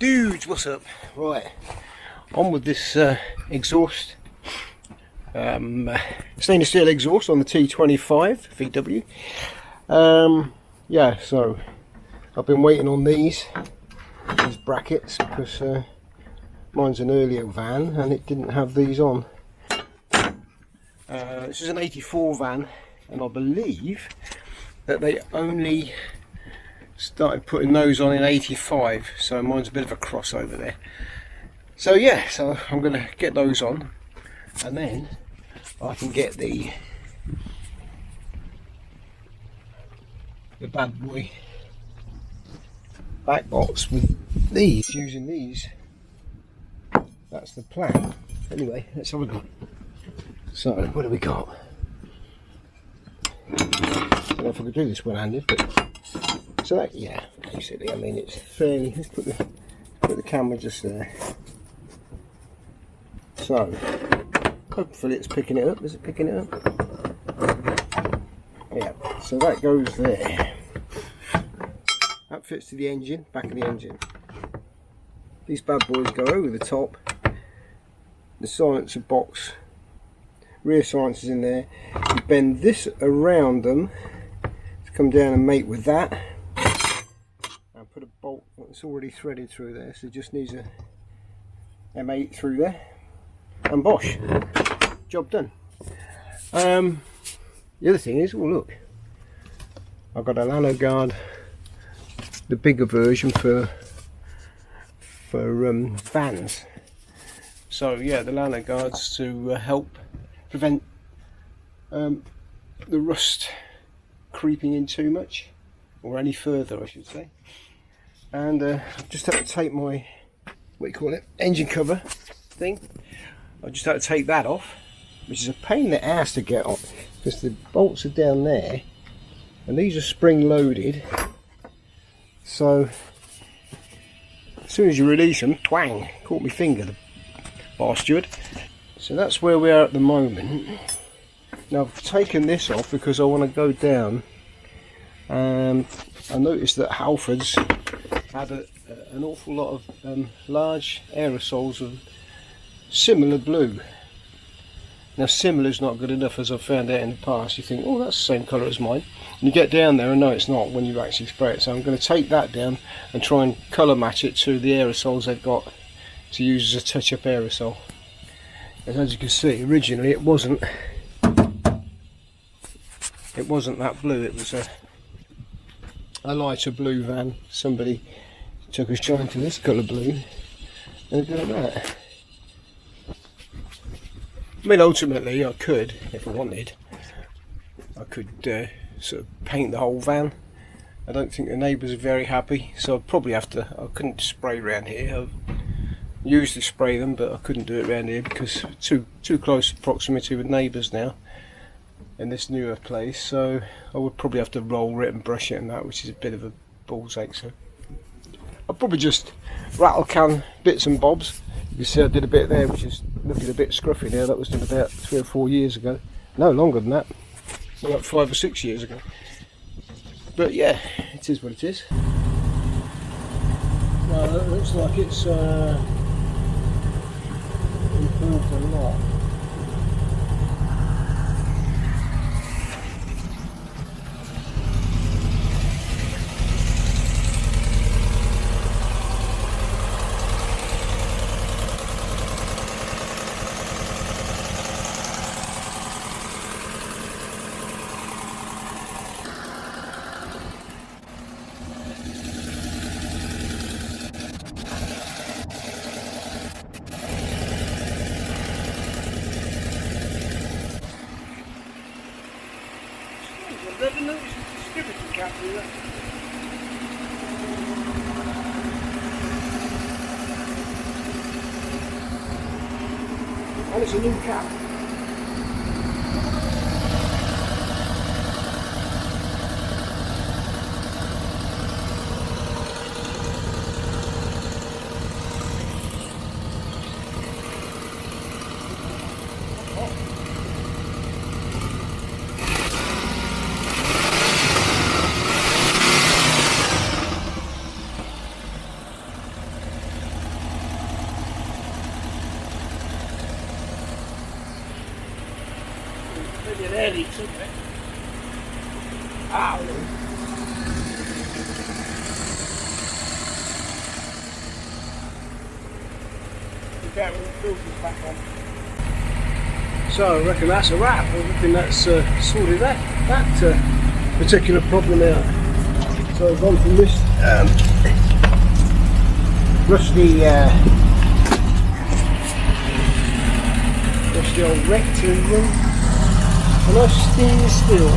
Dudes, what's up? Right, on with this exhaust. Stainless steel exhaust on the T25 VW. Yeah, so I've been waiting on these brackets because mine's an earlier van and it didn't have these on. This is an 84 van, and I believe that they only started putting those on in 85, so mine's a bit of a crossover there. So yeah, so I'm going to get those on, and then I can get the bad boy back box with these, using these. That's the plan. Anyway, let's have a go. So what do we got? I don't know if I could do this one-handed, but so that, yeah, basically, I mean, it's fairly. Let's put the camera just there. So hopefully it's picking it up. Is it picking it up? Yeah. So that goes there. That fits to the engine, back of the engine. These bad boys go over the top. The silencer box, rear silencers in there. You bend this around them to come down and mate with that. And put a bolt that's already threaded through there, so it just needs a M8 through there. And bosh, job done. The other thing is, well, look, I've got a Lano guard, the bigger version for vans. So yeah, the Lano guards to help prevent the rust creeping in too much, or any further, I should say. And I just have to take my, what do you call it, engine cover thing. I just had to take that off, which is a pain in the ass to get off because the bolts are down there and these are spring loaded, so as soon as you release them, twang, caught my finger, the bastard. So that's where we are at the moment. Now I've taken this off because I want to go down, and I noticed that Halfords had an awful lot of large aerosols of similar blue. Now similar is not good enough, as I've found out in the past. You think, oh, that's the same colour as mine, and you get down there and no, it's not when you actually spray it. So I'm going to take that down and try and colour match it to the aerosols they've got to use as a touch-up aerosol. As you can see, originally it wasn't that blue. It was a lighter blue van. Somebody took a shine to this colour blue and did that. I mean, ultimately, I could, if I wanted, I could sort of paint the whole van. I don't think the neighbours are very happy, so I'd probably have to. I couldn't spray around here. I've usually spray them, but I couldn't do it around here because too close proximity with neighbours now in this newer place. So I would probably have to roll it and brush it and that, which is a bit of a ball's ache. So I'll probably just rattle can bits and bobs. You can see I did a bit there, which is looking a bit scruffy now. That was done about 3 or 4 years ago. No, longer than that. Like 5 or 6 years ago. But yeah, it is what it is. No, it looks like it's improved a lot. I've never noticed the distributor cap do that. And it's a new cap. Maybe an air leak somewhere. Ow! Get all the filters back on. So I reckon that's a wrap. I reckon that's sorted that particular problem out. So I've gone from this rusty old rectory room, a nice stainless steel